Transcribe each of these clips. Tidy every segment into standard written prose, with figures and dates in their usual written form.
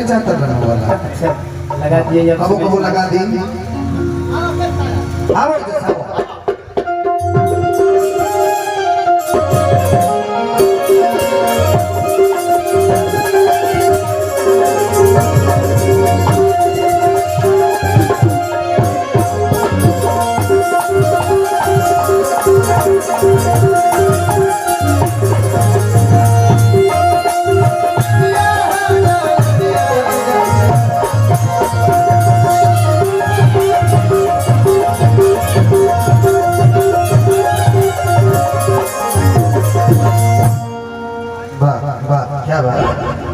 चाहता रहने वाला। अच्छा लगा दिए जब कबो कबो लगा दी। आओ जैसा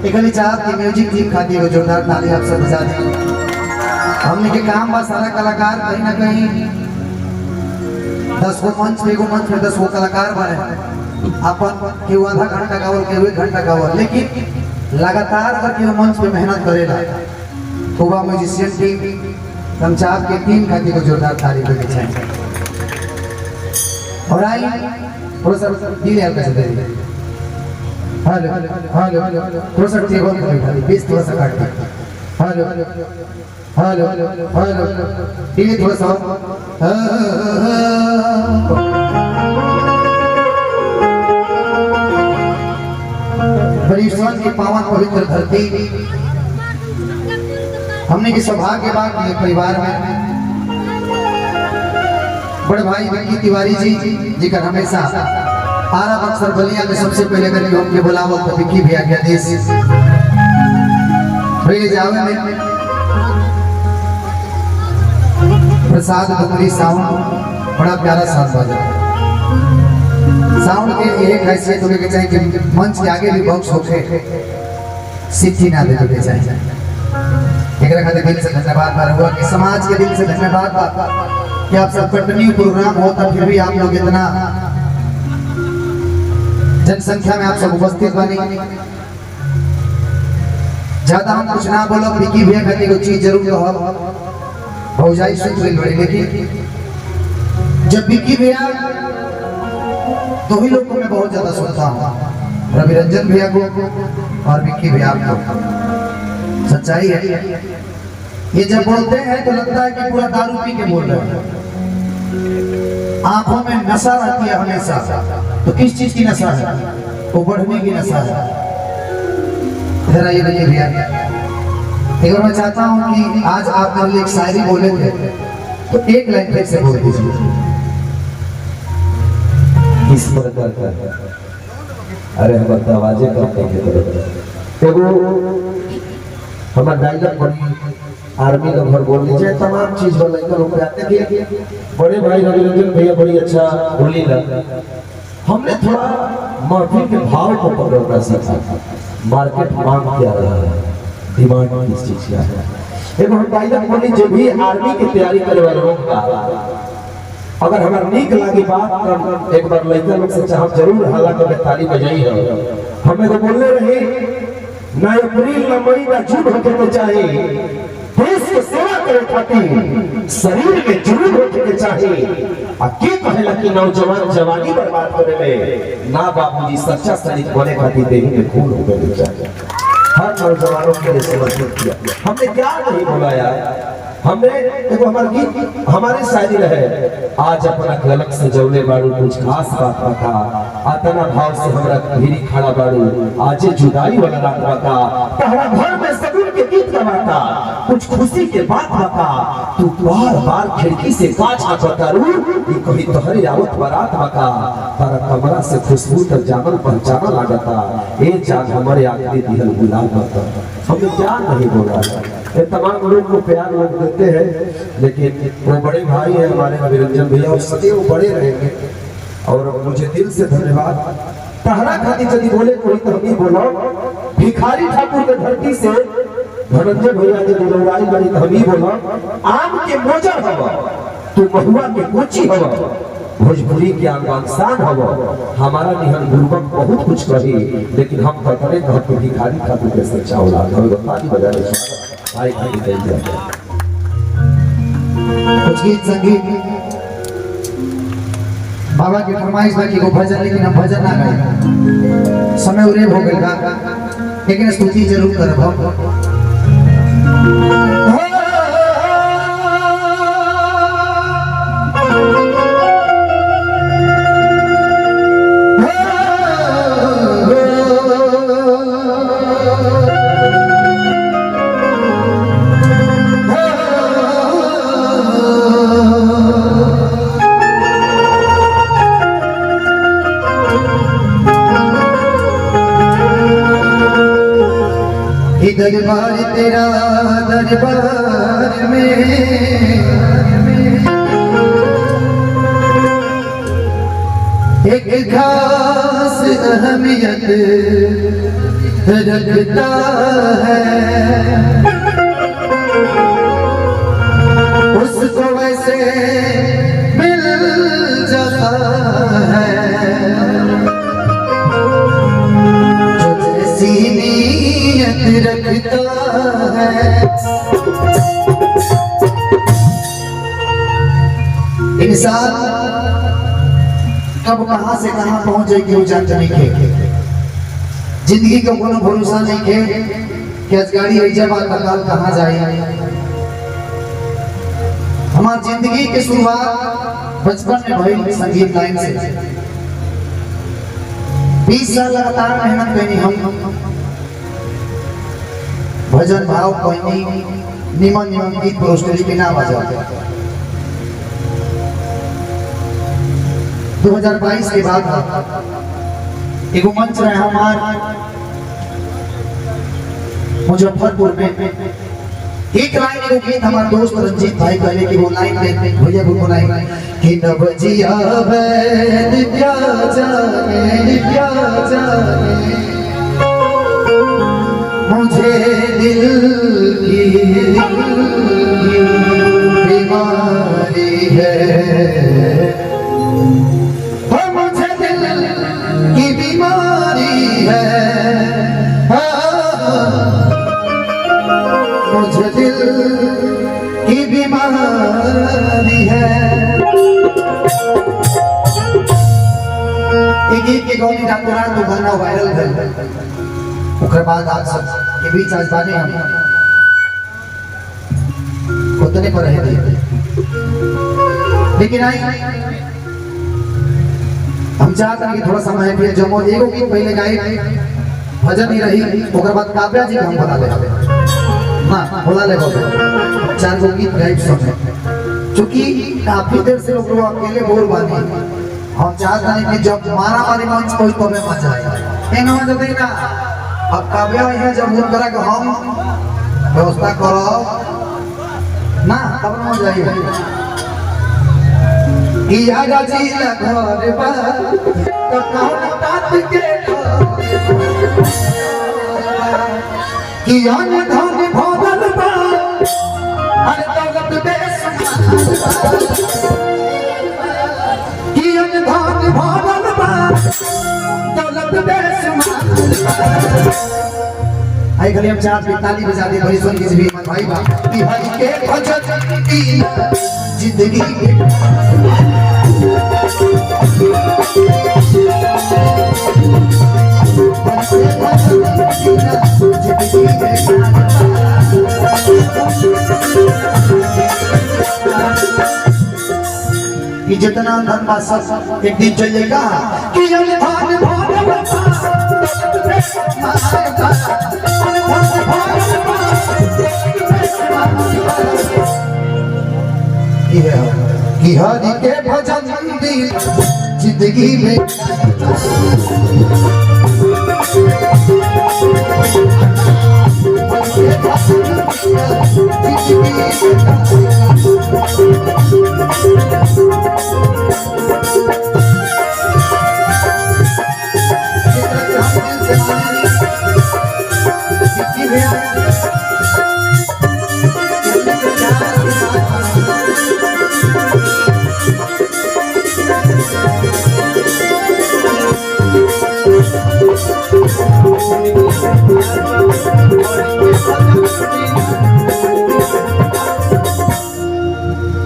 एकली चाहत की म्यूजिक टीम खाती है जोरदार ताली आप सब बजा दें। हमने के काम बा सारा कलाकार कहीं ना कहीं 10 गो मंच पे 10 गो कलाकार बने अपन के आधा घंटा गावल के 1 घंटा गावल, लेकिन लगातार अगर के मंच पे मेहनत करेला तो वह म्यूजिशियन टीम हम चाहत के टीम खाती को जोरदार ताली बजा चाहिए। और आई थोड़ा सा दिल यार कैसे दे हेलो हेलो थोड़ा सा टेबल पे बैठा बेस थोड़ा सा काट दे। हेलो हेलो हेलो ये थोड़ा सा परिश्रम की पावन पवित्र धरती हमने की सौभाग्य के बाद परिवार में बड़े भाई विक्की तिवारी जी जिकर हमेशा आरा बक्सर बलिया में सबसे पहले करके हमके बुलावल तो विक्की भैया के आदेश भैया जावे में प्रसाद बकरी साउंड बड़ा प्यारा साउंड बजा। साउंड के एक हैसियत होने के चाहिए कि मंच के आगे भी बॉक्स होके सिद्धि ना दे के चाहिए। एक रखा दिल से धन्यवाद हुआ कि समाज के दिल से धन्यवाद कि आप सब कंटिन्यू प्रोग्राम होता फिर भी आप लोग इतना जनसंख्या में आप सब उपस्थित बनी। ज्यादा हम कुछ ना बोलो, विक्की भैया कहते को चीज जरूर हो भौजाई सुन रही बड़ी, लेकिन जब विक्की भैया दो ही लोगों में बहुत ज्यादा सुनता हूँ, रवि रंजन भैया को और विक्की भैया को। सच्चाई है ये जब बोलते हैं तो लगता है कि पूरा दारू पी के बोल रहे हैं। आंखों में नशा रहती है हमेशा, तो किस चीज की नशा है? वो बढ़ने की नशा है। इधर आइए भैया, एक बार मैं चाहता हूँ कि आज आप मेरे लिए एक शायरी बोले थे तो एक लाइन फिर से बोल दीजिए। किस प्रकार का अरे हम आवाजें करते हैं एगो हमारा डायलॉग बड़ी आर्मी का घर बोल लीजिए तमाम चीज बोल लोग आते थे। बड़े भाई रवि रंजन भैया बड़ी अच्छा बोली ना, हमने थोड़ा महफिल के भाव को पकड़ना सीखा। मार्केट मांग क्या रहा है, डिमांड किस चीज का है। एक हम डायलॉग बोली जो भी आर्मी की तैयारी करे वाले लोग का अगर हमारा नीक लगी बात एक बार लड़का लोग से चाह जरूर हाला कर ताली बजाई है। हमें तो बोलने रहे ना अप्रैल ना मई ना जून होके तो चाहिए, देश की सेवा करे खातिर शरीर में जुनून होके के चाहिए। के कहेला कि नौजवान जवानी बर्बाद करे में ना बाबूजी सच्चा सैनिक बने खातिर देही में खून होके के चाहिए। हर नौजवानों के लिए समर्पित किया। हमने क्या नहीं बोला यार, हमने देखो हमारे गीत हमारे शायरी रहे आज अपना गलत से जौले बाड़ू कुछ खास बात बता आतना भाव से हमरा भीरी खड़ा बाड़ू आज जुदाई वाला रात बता तहरा घर में सगुन के गीत गवाता कुछ खुशी के बात बता तू बार बार खिड़की से कांच बता रू ये कभी तोहरे आवत बारात बता तारा कमरा से खुशबू तक जानल पहचाना लागता ए जान हमारे आखिरी दिहल गुलाब बता। हमने क्या नहीं बोला, ये तमाम लोग को प्यार लोग देते हैं, लेकिन वो बड़े भाई है हमारे रवि रंजन भैया और सदैव बड़े रहेंगे। और मुझे दिल से धन्यवाद तहरा खातिर यदि बोले कोई तो नहीं बोलो भिखारी ठाकुर के धरती से धनंजय भैया के दिलवाई बड़ी तो नहीं बोलो आम के मोजर हवा तू महुआ के कोची हवा भोजपुरी के आंगनसान हवा हमारा निहन गुरुबक बहुत कुछ कही लेकिन हम कतरे घर के भिखारी ठाकुर के सच्चा औलाद हम ताली बजा रहे भाई खाली दे दिया कुछ गीत संगीत बाबा की फरमाइश बाकी को भजन, लेकिन हम भजन ना गाए समय उरे हो गए लेकिन स्तुति जरूर करब। दरबार तेरा दरबार में एक खास अहमियत रखता है, उसको वैसे मिल जाता है जो जैसी नीयत रखता है। इंसान कब कहां से कहां पहुंच जाएगी वो जानते नहीं के। जिंदगी का कोनो भरोसा नहीं के कि आज गाड़ी आई जब कल कहां जाए। हमारी जिंदगी की शुरुआत बचपन में भई संगीत लाइन से। 20 साल लगातार मेहनत करी हम, भजन भाव कोई निमन निमन गीत प्रोस्टेज के ना बजाते। 2022 के बाद एक मंच रहे हमार मुजफ्फरपुर में। एक लाइन एगो गीत हमारे दोस्त रंजीत भाई कहले कि वो लाइन भैया को लाइन कि नवजिया बैद क्या जाने मुझे दिल की बीमारी है, मुझे दिल की बीमारी है, मुझे दिल की बीमारी है। एक गीत के गौनी रातों रात तो गाना वायरल है। उसके बाद आज सब के बीच आज बाने हम उतने पर रहे थे, लेकिन आई हम चाहते हैं कि थोड़ा समय है जमो एगो गीत पहले गाए भजन ही रही। उसके बाद काव्या जी हम बना ले हाँ बोला ले 4 गो गीत गाए सब है। चूंकि काफी देर से लोग अकेले बोल बानी, हम चाहते हैं कि जब मारा मारी मंच कोई तो में मजा आए ना। अब काव्या है जब हम करा कि हम व्यवस्था करो ना तब न जाइए कि आगा जी घर बा तो कौन बात के कि अन धन भोगल बा अरे दौलत बेशुमार कि अन धन भोगल बा दौलत बेशुमार। आई गली हम 4 ताली बजा दे भाई सुन किसी भी भाई बा कि भाई के भजन की जिंदगी कि जितना धन बा सब एक दिन चलेगा कि हम भाग कि हरि के भजन जिंदगी में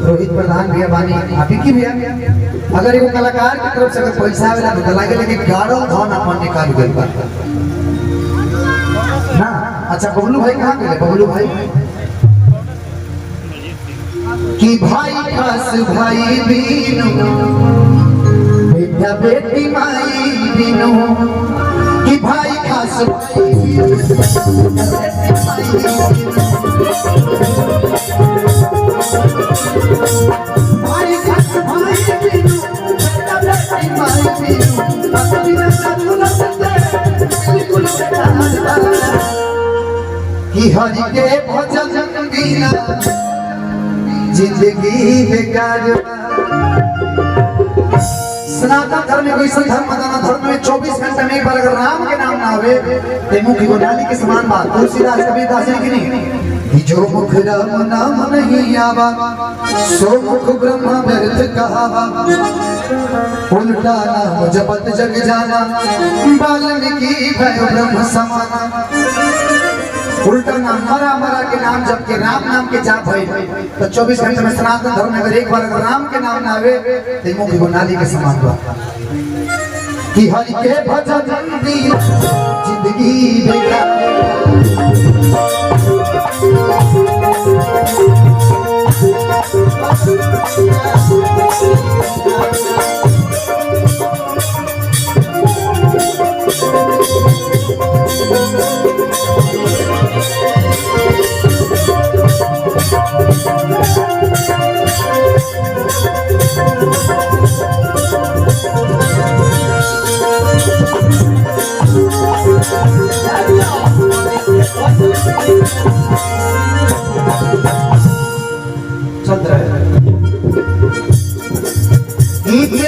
रोहित प्रधान भैया बानी अभी की भैया अगर एगो कलाकार की तरफ से अगर पैसा आवेला तो लागे लेकिन गाड़ल धन अपन निकाल गइल बा ना। अच्छा बबलू भाई कहां गए? बबलू भाई कि भाई खास भाई बीनू बेटा बेटी माई बीनू कि भाई खास भाई बीनू बेटा बेटी माई बीनू भाई खास भाई बीनू बेटा बेटी माई बीनू बाकी न साधु न सकते बिल्कुल बेटा कि हरि के भजन बिना जिंदगी बेकार। सनातन धर्म में कोई धर्म बताना धर्म में 24 घंटे में एक बार अगर राम के नाम ना आवे ते मुख की नाली के समान बात तुलसीदास कबीरदास जी की नहीं कि जो मुख राम नाम नहीं आवा सो मुख ब्रह्म व्यर्थ कहावा उल्टा नाम जपत जग जाना वाल्मीकि भयो ब्रह्म समाना। उल्टा नाम मरा मरा के नाम जब के राम नाम के जाप भई तो 24 घंटे में सनातन धर्म में अगर एक बार अगर राम के नाम ना आवे तो मुख को नाली के समान हुआ कि हरि के भजन बिना जिंदगी बेकार।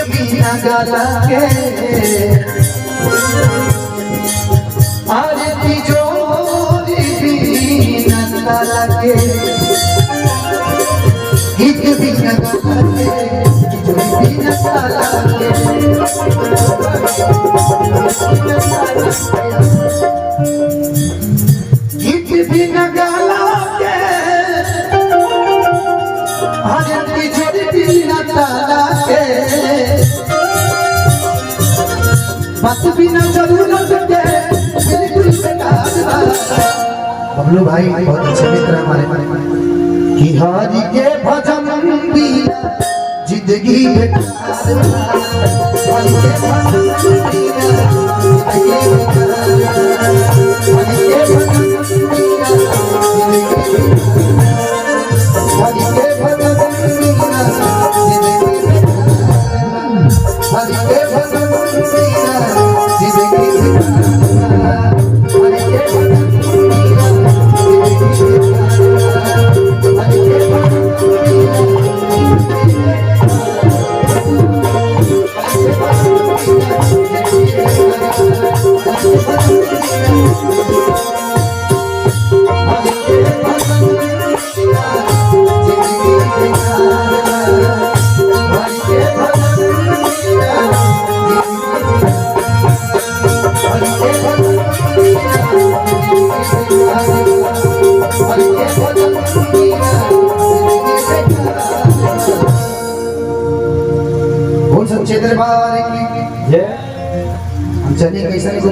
बिना गाला के आरती जोरी बिना गाला के गीत बिना गाला के जोरी बिना गाला के गीत बिना गाला के आरती जोरी बिना गाला के बात बिना जरूरत के बिल्कुल बेकार। बबलू भाई बहुत अच्छे मित्र हमारे कि हरि के भजन बिना जिंदगी बेकार। हरि के भजन बिना जिंदगी बेकार। हरि के भजन बिना जिंदगी बेकार। हरि के भजन बिना जिंदगी बेकार। हरि के भजन दरबार की जय। हम चलिए कैसे को